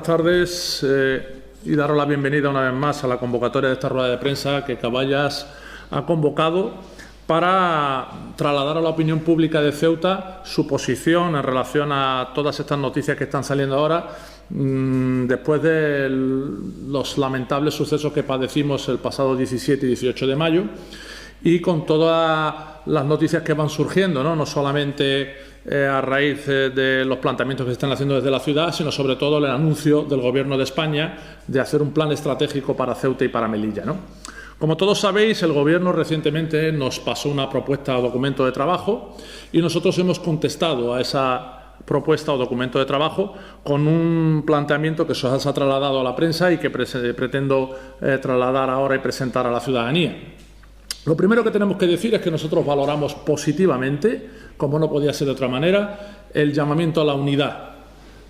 tardes y daros la bienvenida una vez más a la convocatoria de esta rueda de prensa que Caballas ha convocado para trasladar a la opinión pública de Ceuta su posición en relación a todas estas noticias que están saliendo ahora después de los lamentables sucesos que padecimos el pasado 17 y 18 de mayo y con todas las noticias que van surgiendo, no solamente a raíz de los planteamientos que se están haciendo desde la ciudad, sino sobre todo el anuncio del Gobierno de España de hacer un plan estratégico para Ceuta y para Melilla, Como todos sabéis, el Gobierno recientemente nos pasó una propuesta o documento de trabajo y nosotros hemos contestado a esa propuesta o documento de trabajo con un planteamiento que se os ha trasladado a la prensa y que pretendo trasladar ahora y presentar a la ciudadanía. Lo primero que tenemos que decir es que nosotros valoramos positivamente, como no podía ser de otra manera, el llamamiento a la unidad.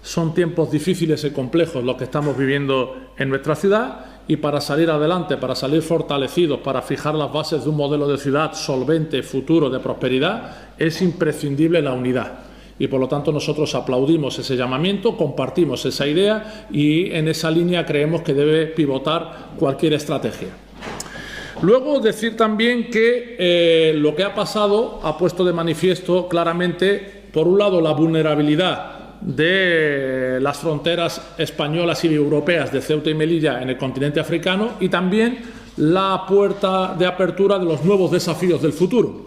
Son tiempos difíciles y complejos los que estamos viviendo en nuestra ciudad y para salir adelante, para salir fortalecidos, para fijar las bases de un modelo de ciudad solvente, futuro, de prosperidad, es imprescindible la unidad. Y por lo tanto nosotros aplaudimos ese llamamiento, compartimos esa idea y en esa línea creemos que debe pivotar cualquier estrategia. Luego decir también que lo que ha pasado ha puesto de manifiesto claramente, por un lado, la vulnerabilidad de las fronteras españolas y europeas de Ceuta y Melilla en el continente africano y también la puerta de apertura de los nuevos desafíos del futuro.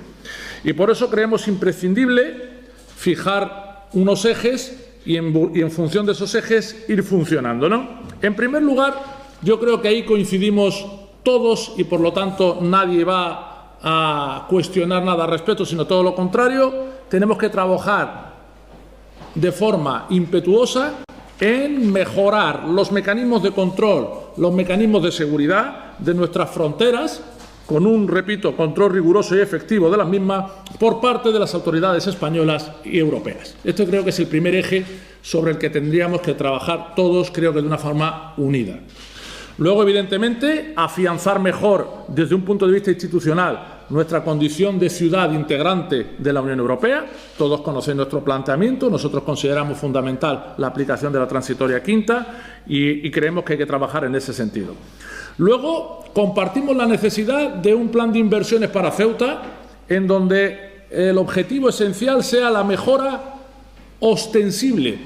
Y por eso creemos imprescindible fijar unos ejes y en función de esos ejes ir funcionando, En primer lugar, yo creo que ahí coincidimos todos y por lo tanto nadie va a cuestionar nada al respecto, sino todo lo contrario. Tenemos que trabajar de forma impetuosa en mejorar los mecanismos de control, los mecanismos de seguridad de nuestras fronteras con un, repito, control riguroso y efectivo de las mismas por parte de las autoridades españolas y europeas. Esto creo que es el primer eje sobre el que tendríamos que trabajar todos, creo que de una forma unida. Luego, evidentemente, afianzar mejor, desde un punto de vista institucional, nuestra condición de ciudad integrante de la Unión Europea. Todos conocen nuestro planteamiento. Nosotros consideramos fundamental la aplicación de la transitoria quinta y creemos que hay que trabajar en ese sentido. Luego, compartimos la necesidad de un plan de inversiones para Ceuta, en donde el objetivo esencial sea la mejora ostensible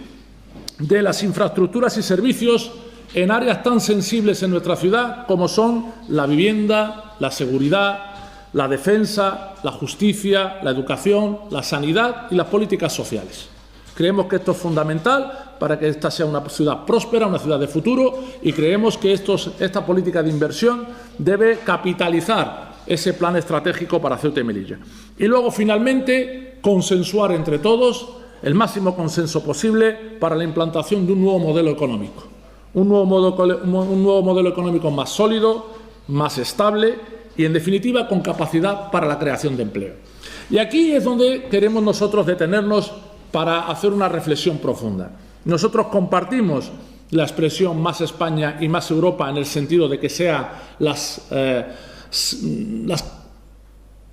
de las infraestructuras y servicios en áreas tan sensibles en nuestra ciudad como son la vivienda, la seguridad, la defensa, la justicia, la educación, la sanidad y las políticas sociales. Creemos que esto es fundamental para que esta sea una ciudad próspera, una ciudad de futuro y creemos que esta política de inversión debe capitalizar ese plan estratégico para Ceuta y Melilla. Y luego, finalmente, consensuar entre todos el máximo consenso posible para la implantación de un nuevo modelo económico. Un nuevo modelo económico más sólido, más estable y, en definitiva, con capacidad para la creación de empleo. Y aquí es donde queremos nosotros detenernos para hacer una reflexión profunda. Nosotros compartimos la expresión más España y más Europa en el sentido de que sean las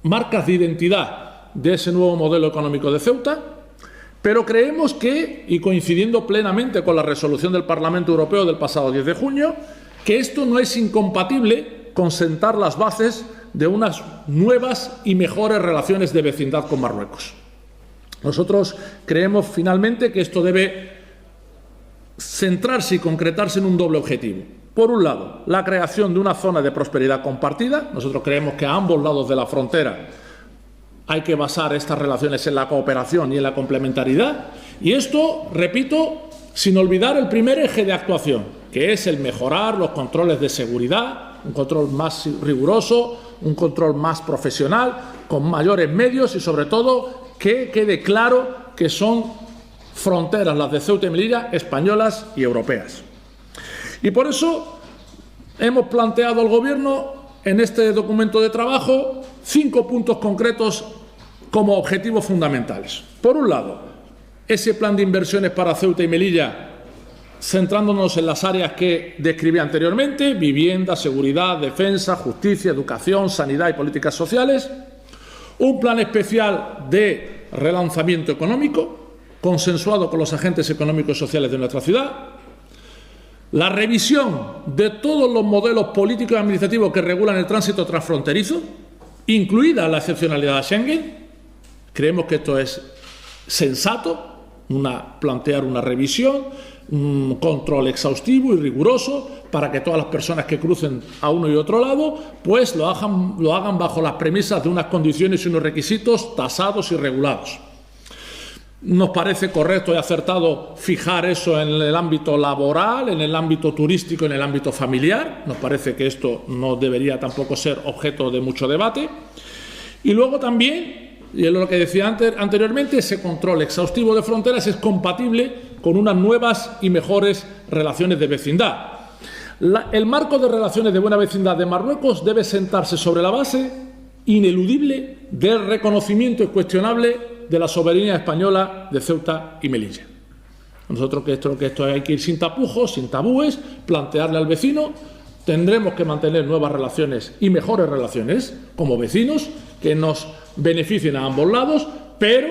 marcas de identidad de ese nuevo modelo económico de Ceuta. Pero creemos que, y coincidiendo plenamente con la resolución del Parlamento Europeo del pasado 10 de junio, que esto no es incompatible con sentar las bases de unas nuevas y mejores relaciones de vecindad con Marruecos. Nosotros creemos finalmente que esto debe centrarse y concretarse en un doble objetivo. Por un lado, la creación de una zona de prosperidad compartida. Nosotros creemos que a ambos lados de la frontera hay que basar estas relaciones en la cooperación y en la complementariedad. Y esto, repito, sin olvidar el primer eje de actuación, que es el mejorar los controles de seguridad, un control más riguroso, un control más profesional, con mayores medios y, sobre todo, que quede claro que son fronteras, las de Ceuta y Melilla, españolas y europeas. Y por eso hemos planteado al Gobierno en este documento de trabajo 5 puntos concretos como objetivos fundamentales. Por un lado, ese plan de inversiones para Ceuta y Melilla, centrándonos en las áreas que describí anteriormente: vivienda, seguridad, defensa, justicia, educación, sanidad y políticas sociales. Un plan especial de relanzamiento económico, consensuado con los agentes económicos y sociales de nuestra ciudad. la revisión de todos los modelos políticos y administrativos que regulan el tránsito transfronterizo, incluida la excepcionalidad de Schengen. Creemos que esto es sensato, plantear una revisión, un control exhaustivo y riguroso para que todas las personas que crucen a uno y otro lado pues lo hagan bajo las premisas de unas condiciones y unos requisitos tasados y regulados. Nos parece correcto y acertado fijar eso en el ámbito laboral, en el ámbito turístico, en el ámbito familiar. Nos parece que esto no debería tampoco ser objeto de mucho debate. Y luego también, y es lo que decía anteriormente, ese control exhaustivo de fronteras es compatible con unas nuevas y mejores relaciones de vecindad. El marco de relaciones de buena vecindad de Marruecos debe sentarse sobre la base ineludible del reconocimiento incuestionable de la soberanía española de Ceuta y Melilla. Nosotros que esto hay que ir sin tapujos, sin tabúes, plantearle al vecino. Tendremos que mantener nuevas relaciones y mejores relaciones como vecinos que nos beneficien a ambos lados, pero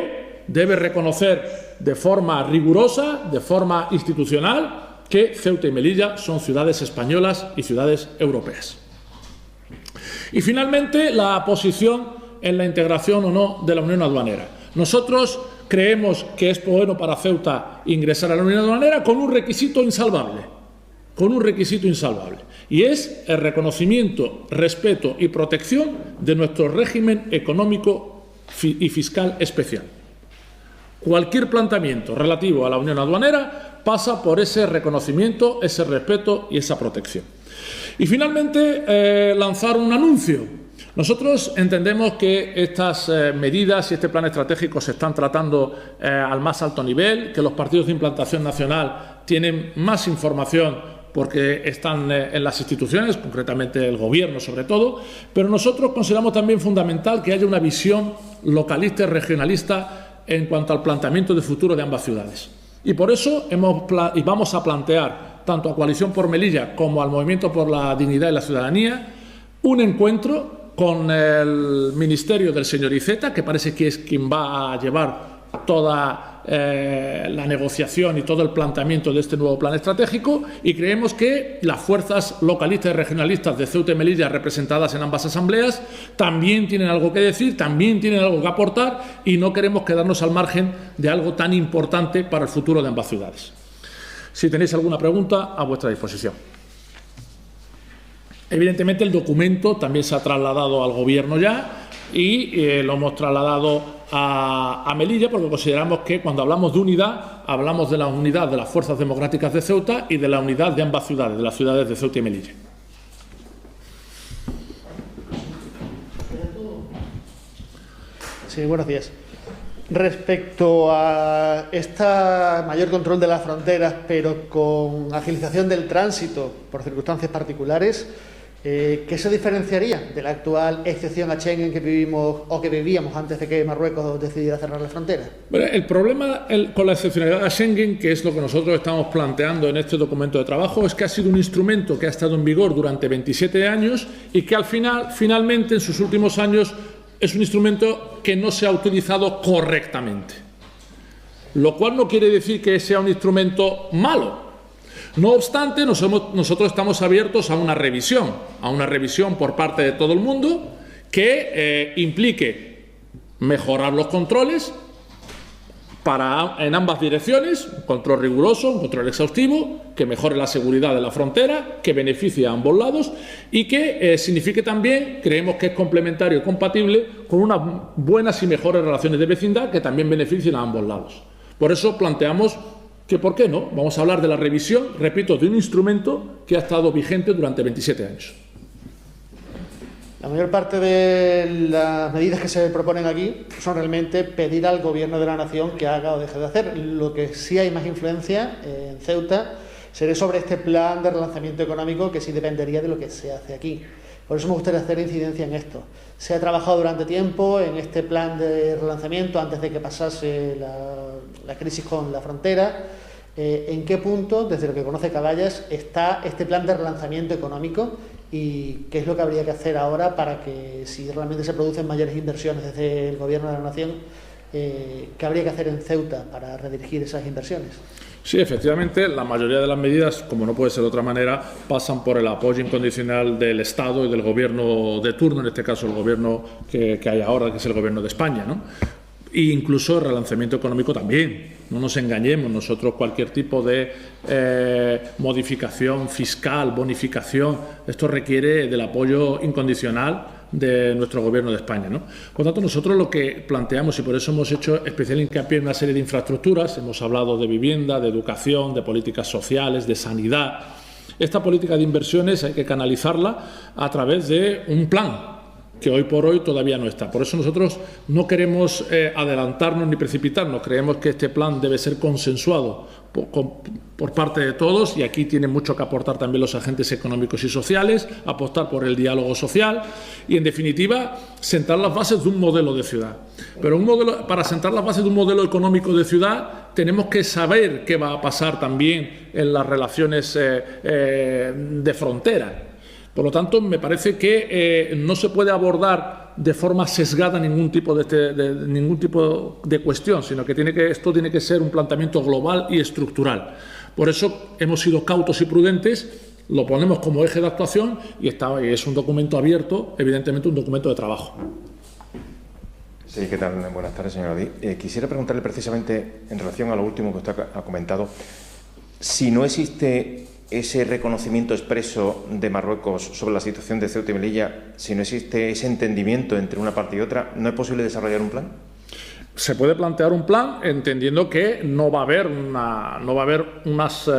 debe reconocer de forma rigurosa, de forma institucional, que Ceuta y Melilla son ciudades españolas y ciudades europeas. Y finalmente, la posición en la integración o no de la Unión Aduanera. Nosotros creemos que es bueno para Ceuta ingresar a la Unión Aduanera con un requisito insalvable, y es el reconocimiento, respeto y protección de nuestro régimen económico y fiscal especial. Cualquier planteamiento relativo a la Unión Aduanera pasa por ese reconocimiento, ese respeto y esa protección. Y finalmente, lanzar un anuncio. Nosotros entendemos que estas medidas y este plan estratégico se están tratando al más alto nivel, que los partidos de implantación nacional tienen más información porque están en las instituciones, concretamente el Gobierno sobre todo, pero nosotros consideramos también fundamental que haya una visión localista y regionalista en cuanto al planteamiento de futuro de ambas ciudades. Y por eso vamos a plantear, tanto a Coalición por Melilla como al Movimiento por la Dignidad y la Ciudadanía, un encuentro con el Ministerio del señor Iceta, que parece que es quien va a llevar toda la negociación y todo el planteamiento de este nuevo plan estratégico, y creemos que las fuerzas localistas y regionalistas de Ceuta y Melilla representadas en ambas asambleas también tienen algo que decir, también tienen algo que aportar, y no queremos quedarnos al margen de algo tan importante para el futuro de ambas ciudades. Si tenéis alguna pregunta, a vuestra disposición. Evidentemente, el documento también se ha trasladado al Gobierno ya y lo hemos trasladado a Melilla porque consideramos que cuando hablamos de unidad, hablamos de la unidad de las fuerzas democráticas de Ceuta y de la unidad de ambas ciudades, de las ciudades de Ceuta y Melilla. Sí, buenos días. Respecto a este mayor control de las fronteras, pero con agilización del tránsito por circunstancias particulares, ¿qué se diferenciaría de la actual excepción a Schengen que vivimos o que vivíamos antes de que Marruecos decidiera cerrar las fronteras? Bueno, el problema con la excepcionalidad a Schengen, que es lo que nosotros estamos planteando en este documento de trabajo, es que ha sido un instrumento que ha estado en vigor durante 27 años y que finalmente, en sus últimos años, es un instrumento que no se ha utilizado correctamente. Lo cual no quiere decir que sea un instrumento malo. No obstante, nosotros estamos abiertos a una revisión por parte de todo el mundo que implique mejorar los controles en ambas direcciones, un control riguroso, un control exhaustivo, que mejore la seguridad de la frontera, que beneficie a ambos lados y que signifique también, creemos que es complementario y compatible con unas buenas y mejores relaciones de vecindad que también beneficien a ambos lados. Por eso planteamos que, ¿por qué no? Vamos a hablar de la revisión, repito, de un instrumento que ha estado vigente durante 27 años. La mayor parte de las medidas que se proponen aquí son realmente pedir al Gobierno de la Nación que haga o deje de hacer. Lo que sí hay más influencia en Ceuta sería sobre este plan de relanzamiento económico, que sí dependería de lo que se hace aquí. Por eso me gustaría hacer incidencia en esto. Se ha trabajado durante tiempo en este plan de relanzamiento antes de que pasase la crisis con la frontera. ¿En qué punto, desde lo que conoce Caballas, está este plan de relanzamiento económico y qué es lo que habría que hacer ahora para que, si realmente se producen mayores inversiones desde el Gobierno de la Nación, ¿qué habría que hacer en Ceuta para redirigir esas inversiones? Sí, efectivamente, la mayoría de las medidas, como no puede ser de otra manera, pasan por el apoyo incondicional del Estado y del Gobierno de turno, en este caso el Gobierno que hay ahora, que es el Gobierno de España, ¿no? E incluso el relanzamiento económico también. No nos engañemos, nosotros cualquier tipo de modificación fiscal, bonificación, esto requiere del apoyo incondicional de nuestro Gobierno de España, ¿no? Por lo tanto, nosotros lo que planteamos, y por eso hemos hecho especial hincapié en una serie de infraestructuras, hemos hablado de vivienda, de educación, de políticas sociales, de sanidad. Esta política de inversiones hay que canalizarla a través de un plan que hoy por hoy todavía no está. Por eso nosotros no queremos adelantarnos ni precipitarnos. Creemos que este plan debe ser consensuado por parte de todos, y aquí tienen mucho que aportar también los agentes económicos y sociales, apostar por el diálogo social y, en definitiva, sentar las bases de un modelo de ciudad. Pero para sentar las bases de un modelo económico de ciudad tenemos que saber qué va a pasar también en las relaciones de frontera. Por lo tanto, me parece que no se puede abordar de forma sesgada ningún tipo de cuestión, sino que esto tiene que ser un planteamiento global y estructural. Por eso hemos sido cautos y prudentes, lo ponemos como eje de actuación y es un documento abierto, evidentemente un documento de trabajo. Sí, ¿qué tal? Buenas tardes, señor Odí. Quisiera preguntarle precisamente, en relación a lo último que usted ha comentado, si no existe ese reconocimiento expreso de Marruecos sobre la situación de Ceuta y Melilla, si no existe ese entendimiento entre una parte y otra, ¿no es posible desarrollar un plan? Se puede plantear un plan entendiendo que no va a haber unas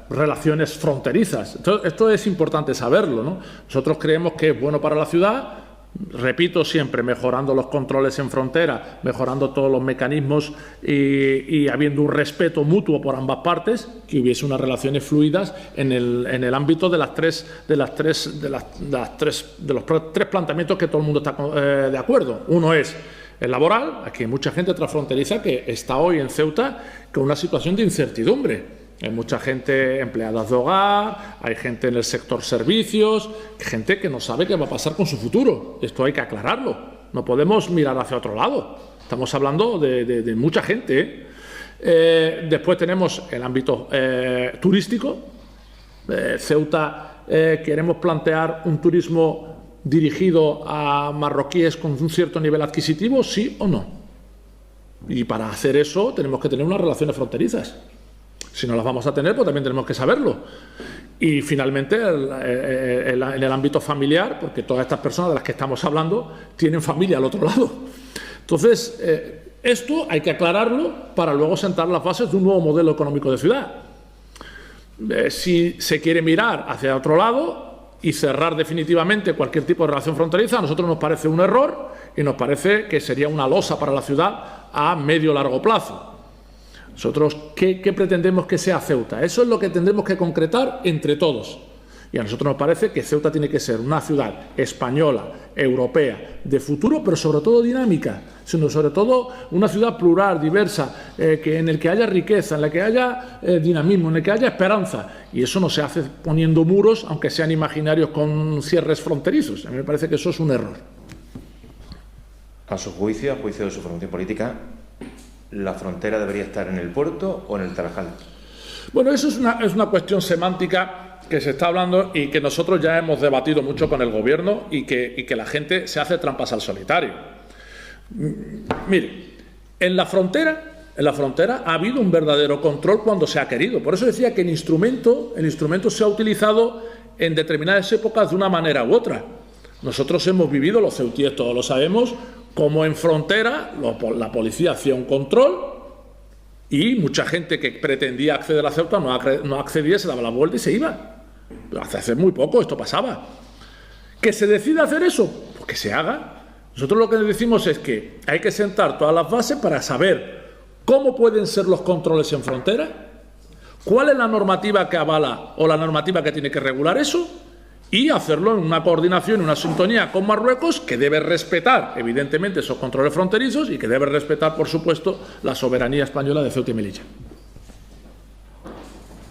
relaciones fronterizas. Esto es importante saberlo, ¿no? Nosotros creemos que es bueno para la ciudad. Repito siempre, mejorando los controles en frontera, mejorando todos los mecanismos y habiendo un respeto mutuo por ambas partes, que hubiese unas relaciones fluidas en el ámbito de los tres planteamientos que todo el mundo está de acuerdo. Uno es el laboral. Aquí hay mucha gente transfronteriza que está hoy en Ceuta con una situación de incertidumbre. Hay mucha gente empleadas de hogar, hay gente en el sector servicios, gente que no sabe qué va a pasar con su futuro. Esto hay que aclararlo. No podemos mirar hacia otro lado. Estamos hablando de mucha gente, ¿eh? Después tenemos el ámbito turístico. Ceuta queremos plantear un turismo dirigido a marroquíes con un cierto nivel adquisitivo, ¿sí o no? Y para hacer eso tenemos que tener unas relaciones fronterizas. Si no las vamos a tener, pues también tenemos que saberlo. Y finalmente, en el ámbito familiar, porque todas estas personas de las que estamos hablando tienen familia al otro lado. Entonces, esto hay que aclararlo para luego sentar las bases de un nuevo modelo económico de ciudad. Si se quiere mirar hacia otro lado y cerrar definitivamente cualquier tipo de relación fronteriza, a nosotros nos parece un error y nos parece que sería una losa para la ciudad a medio o largo plazo. Nosotros, ¿qué pretendemos que sea Ceuta? Eso es lo que tendremos que concretar entre todos. Y a nosotros nos parece que Ceuta tiene que ser una ciudad española, europea, de futuro, pero sobre todo dinámica, sino sobre todo una ciudad plural, diversa, en el que haya riqueza, en la que haya dinamismo, en el que haya esperanza. Y eso no se hace poniendo muros, aunque sean imaginarios con cierres fronterizos. A mí me parece que eso es un error. A su juicio, a juicio de su formación política, ¿la frontera debería estar en el puerto o en el Tarajal? Bueno, eso es una cuestión semántica que se está hablando y que nosotros ya hemos debatido mucho con el Gobierno y que la gente se hace trampas al solitario. Mire, en la frontera ha habido un verdadero control cuando se ha querido. Por eso decía que el instrumento se ha utilizado en determinadas épocas de una manera u otra. Nosotros hemos vivido, los ceutíes todos lo sabemos, como en frontera la policía hacía un control y mucha gente que pretendía acceder a Ceuta no accedía, se daba la vuelta y se iba. Hace muy poco esto pasaba. ¿Que se decida hacer eso? Pues que se haga. Nosotros lo que decimos es que hay que sentar todas las bases para saber cómo pueden ser los controles en frontera, cuál es la normativa que avala o la normativa que tiene que regular eso, y hacerlo en una coordinación, en una sintonía con Marruecos, que debe respetar, evidentemente, esos controles fronterizos y que debe respetar, por supuesto, la soberanía española de Ceuta y Melilla.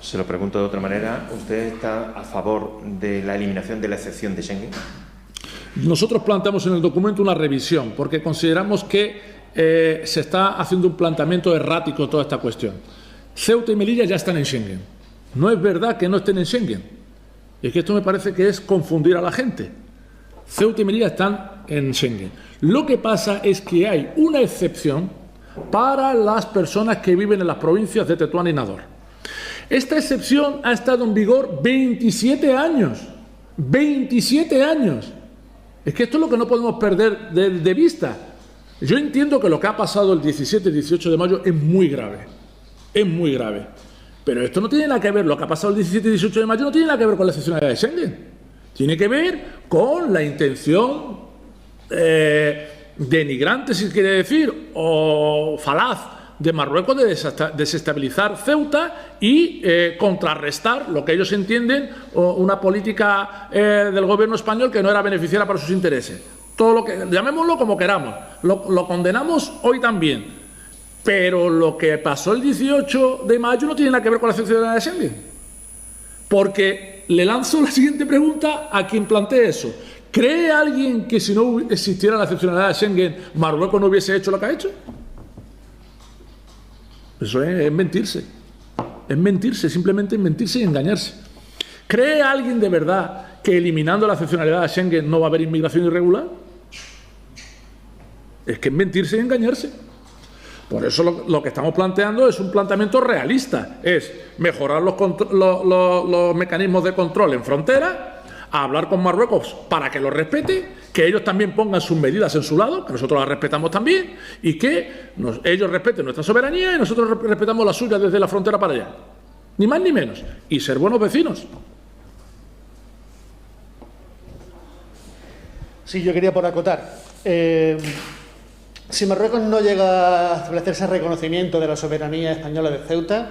Se lo pregunto de otra manera. ¿Usted está a favor de la eliminación de la excepción de Schengen? Nosotros planteamos en el documento una revisión, porque consideramos que se está haciendo un planteamiento errático toda esta cuestión. Ceuta y Melilla ya están en Schengen. No es verdad que no estén en Schengen. Y es que esto me parece que es confundir a la gente. Ceuta y Melilla están en Schengen. Lo que pasa es que hay una excepción para las personas que viven en las provincias de Tetuán y Nador. Esta excepción ha estado en vigor 27 años. 27 años. Es que esto es lo que no podemos perder de vista. Yo entiendo que lo que ha pasado el 17 y 18 de mayo es muy grave. Es muy grave. Pero esto no tiene nada que ver, lo que ha pasado el 17 y 18 de mayo no tiene nada que ver con la excepcionalidad de Schengen. Tiene que ver con la intención denigrante, si quiere decir, o falaz de Marruecos de desestabilizar Ceuta y contrarrestar lo que ellos entienden una política del gobierno español que no era beneficiaria para sus intereses. Todo lo que, llamémoslo como queramos, lo condenamos hoy también. Pero lo que pasó el 18 de mayo no tiene nada que ver con la excepcionalidad de Schengen. Porque le lanzo la siguiente pregunta a quien plantee eso. ¿Cree alguien que si no existiera la excepcionalidad de Schengen, Marruecos no hubiese hecho lo que ha hecho? Eso es mentirse. Es mentirse, simplemente es mentirse y engañarse. ¿Cree alguien de verdad que eliminando la excepcionalidad de Schengen no va a haber inmigración irregular? Es que es mentirse y engañarse. Por eso lo que estamos planteando es un planteamiento realista. Es mejorar los mecanismos de control en frontera, a hablar con Marruecos para que lo respete, que ellos también pongan sus medidas en su lado, que nosotros las respetamos también, y que ellos respeten nuestra soberanía y nosotros respetamos la suya desde la frontera para allá. Ni más ni menos. Y ser buenos vecinos. Sí, yo quería por acotar. Si Marruecos no llega a establecer ese reconocimiento de la soberanía española de Ceuta,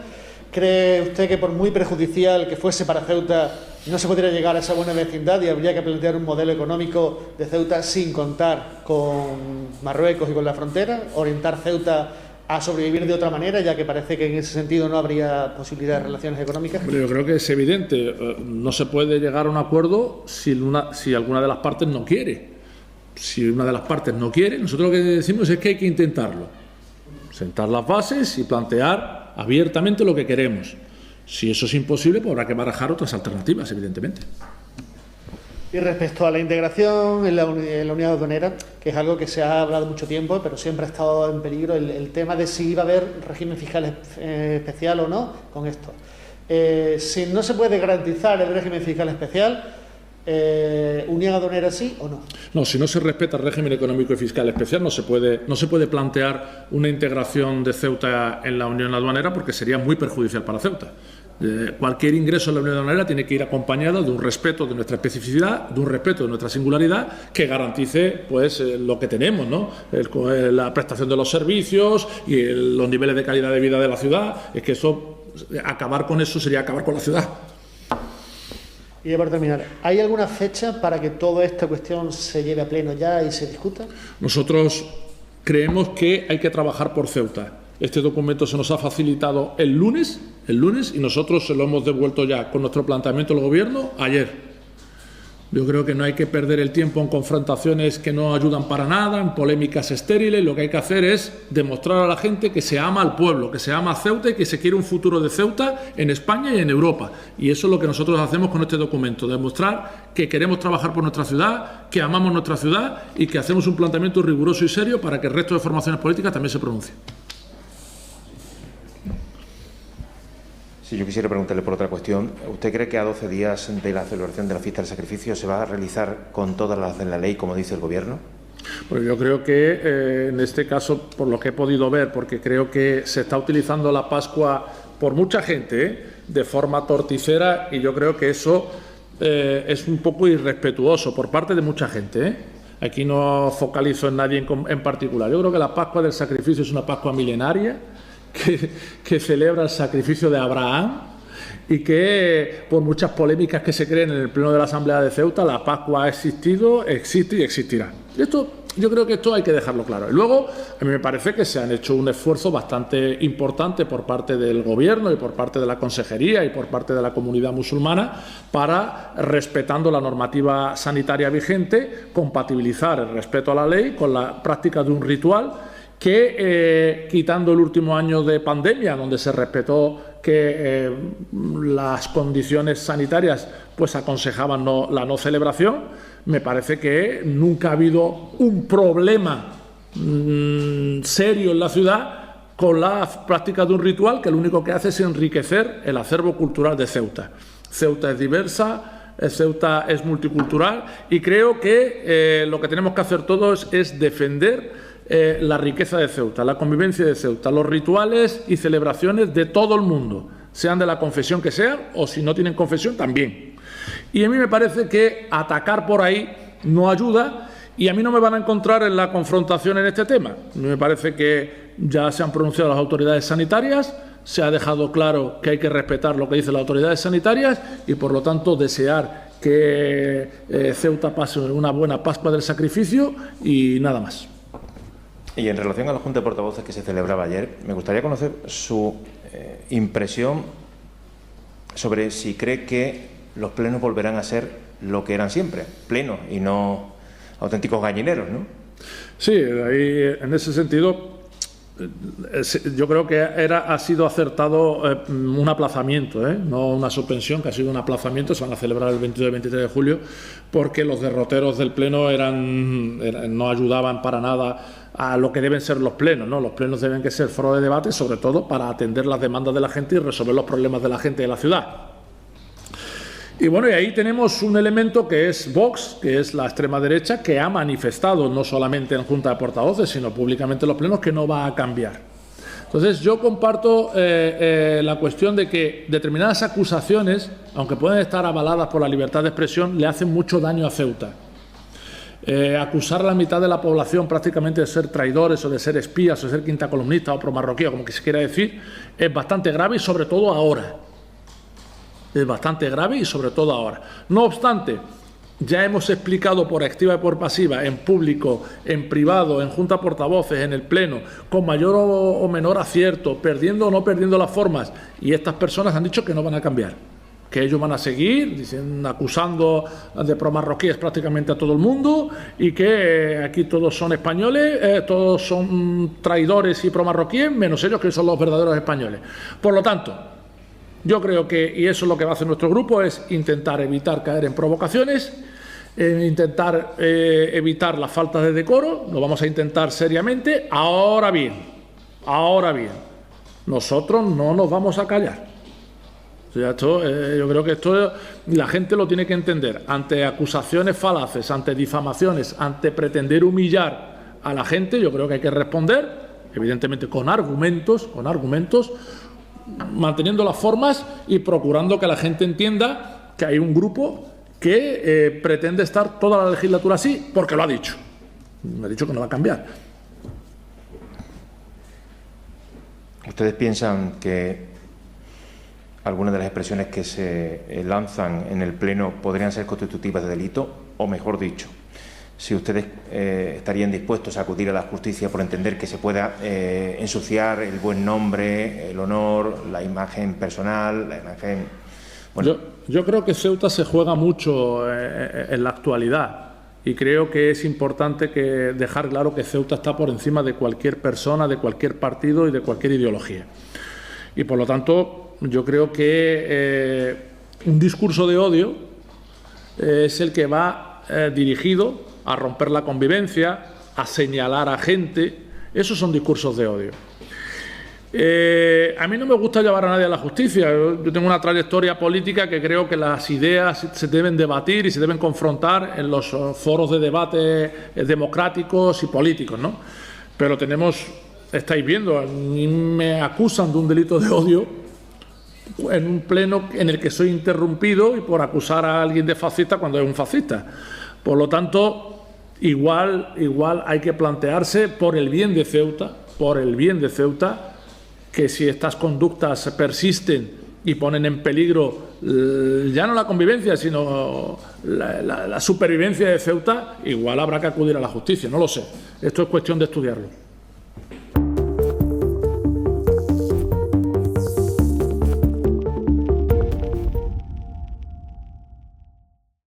¿cree usted que por muy perjudicial que fuese para Ceuta no se podría llegar a esa buena vecindad y habría que plantear un modelo económico de Ceuta sin contar con Marruecos y con la frontera? ¿Orientar Ceuta a sobrevivir de otra manera, ya que parece que en ese sentido no habría posibilidad de relaciones económicas? Pero yo creo que es evidente. No se puede llegar a un acuerdo si alguna de las partes no quiere. Si una de las partes no quiere, nosotros lo que decimos es que hay que intentarlo. Sentar las bases y plantear abiertamente lo que queremos. Si eso es imposible, pues habrá que barajar otras alternativas, evidentemente. Y respecto a la integración en la unidad aduanera, que es algo que se ha hablado mucho tiempo, pero siempre ha estado en peligro el tema de si iba a haber régimen fiscal especial o no con esto. Si no se puede garantizar el régimen fiscal especial, ¿unión aduanera sí o no? No, si no se respeta el régimen económico y fiscal especial, no se puede plantear una integración de Ceuta en la unión aduanera porque sería muy perjudicial para Ceuta. Cualquier ingreso en la unión aduanera tiene que ir acompañado de un respeto de nuestra especificidad, de un respeto de nuestra singularidad que garantice pues lo que tenemos, ¿no? La prestación de los servicios y los niveles de calidad de vida de la ciudad. Es que acabar con eso sería acabar con la ciudad. Y ya para terminar, ¿hay alguna fecha para que toda esta cuestión se lleve a pleno ya y se discuta? Nosotros creemos que hay que trabajar por Ceuta. Este documento se nos ha facilitado el lunes, y nosotros se lo hemos devuelto ya con nuestro planteamiento al Gobierno ayer. Yo creo que no hay que perder el tiempo en confrontaciones que no ayudan para nada, en polémicas estériles. Lo que hay que hacer es demostrar a la gente que se ama al pueblo, que se ama a Ceuta y que se quiere un futuro de Ceuta en España y en Europa. Y eso es lo que nosotros hacemos con este documento, demostrar que queremos trabajar por nuestra ciudad, que amamos nuestra ciudad y que hacemos un planteamiento riguroso y serio para que el resto de formaciones políticas también se pronuncien. Si yo quisiera preguntarle por otra cuestión, ¿usted cree que a 12 días de la celebración de la fiesta del sacrificio se va a realizar con todas las de la ley, como dice el Gobierno? Pues yo creo que en este caso, por lo que he podido ver, porque creo que se está utilizando la Pascua por mucha gente de forma torticera y yo creo que eso es un poco irrespetuoso por parte de mucha gente. Aquí no focalizo en nadie en particular. Yo creo que la Pascua del sacrificio es una Pascua milenaria que celebra el sacrificio de Abraham y que por muchas polémicas que se creen en el pleno de la Asamblea de Ceuta, la Pascua ha existido, existe y existirá. Yo creo que esto hay que dejarlo claro. Y luego, a mí me parece que se han hecho un esfuerzo bastante importante por parte del Gobierno y por parte de la Consejería y por parte de la comunidad musulmana para, respetando la normativa sanitaria vigente, compatibilizar el respeto a la ley con la práctica de un ritual que quitando el último año de pandemia, donde se respetó que las condiciones sanitarias pues aconsejaban la no celebración, me parece que nunca ha habido un problema serio en la ciudad con la práctica de un ritual que lo único que hace es enriquecer el acervo cultural de Ceuta. Ceuta es diversa, Ceuta es multicultural y creo que lo que tenemos que hacer todos es defender la riqueza de Ceuta, la convivencia de Ceuta, los rituales y celebraciones de todo el mundo, sean de la confesión que sean o si no tienen confesión también. Y a mí me parece que atacar por ahí no ayuda y a mí no me van a encontrar en la confrontación en este tema. Me parece que ya se han pronunciado las autoridades sanitarias, se ha dejado claro que hay que respetar lo que dicen las autoridades sanitarias y, por lo tanto, desear que Ceuta pase una buena Pascua del Sacrificio y nada más. Y en relación a la Junta de Portavoces que se celebraba ayer, me gustaría conocer su impresión sobre si cree que los plenos volverán a ser lo que eran siempre, plenos y no auténticos gallineros, ¿no? Sí, ahí, en ese sentido, yo creo que ha sido acertado un aplazamiento, no una suspensión, que ha sido un aplazamiento. Se van a celebrar el 22 y 23 de julio porque los derroteros del pleno no ayudaban para nada a lo que deben ser los plenos, ¿no? Los plenos deben que ser foro de debate, sobre todo para atender las demandas de la gente y resolver los problemas de la gente de la ciudad. Y bueno, y ahí tenemos un elemento que es Vox, que es la extrema derecha, que ha manifestado no solamente en Junta de Portavoces, sino públicamente en los plenos, que no va a cambiar. Entonces, yo comparto la cuestión de que determinadas acusaciones, aunque pueden estar avaladas por la libertad de expresión, le hacen mucho daño a Ceuta. Acusar a la mitad de la población prácticamente de ser traidores o de ser espías o de ser quinta columnista o promarroquía, como que se quiera decir, es bastante grave y sobre todo ahora. Es bastante grave y sobre todo ahora. No obstante, ya hemos explicado por activa y por pasiva, en público, en privado, en junta de portavoces, en el pleno, con mayor o menor acierto, perdiendo o no perdiendo las formas, y estas personas han dicho que no van a cambiar, que ellos van a seguir acusando de promarroquíes prácticamente a todo el mundo y que aquí todos son españoles, todos son traidores y promarroquíes, menos ellos que son los verdaderos españoles. Por lo tanto, yo creo que, y eso es lo que va a hacer nuestro grupo, es intentar evitar caer en provocaciones, intentar evitar la falta de decoro, lo vamos a intentar seriamente. Ahora bien, nosotros no nos vamos a callar. O sea, yo creo que esto la gente lo tiene que entender. Ante acusaciones falaces, ante difamaciones, ante pretender humillar a la gente, yo creo que hay que responder, evidentemente con argumentos, manteniendo las formas y procurando que la gente entienda que hay un grupo que pretende estar toda la legislatura así, porque lo ha dicho. Me ha dicho que no va a cambiar. ¿Ustedes piensan que algunas de las expresiones que se lanzan en el Pleno podrían ser constitutivas de delito? O mejor dicho, si ustedes estarían dispuestos a acudir a la justicia por entender que se pueda ensuciar el buen nombre, el honor, la imagen personal, la imagen... Bueno. Yo creo que Ceuta se juega mucho en la actualidad y creo que es importante dejar claro que Ceuta está por encima de cualquier persona, de cualquier partido y de cualquier ideología. Y por lo tanto, yo creo que un discurso de odio es el que va dirigido a romper la convivencia, a señalar a gente. Esos son discursos de odio. A mí no me gusta llevar a nadie a la justicia. Yo tengo una trayectoria política que creo que las ideas se deben debatir y se deben confrontar en los foros de debate democráticos y políticos, ¿no? Pero estáis viendo, a mí me acusan de un delito de odio en un pleno en el que soy interrumpido y por acusar a alguien de fascista cuando es un fascista. Por lo tanto, igual hay que plantearse por el bien de Ceuta, que si estas conductas persisten y ponen en peligro ya no la convivencia, sino la supervivencia de Ceuta, igual habrá que acudir a la justicia, no lo sé. Esto es cuestión de estudiarlo.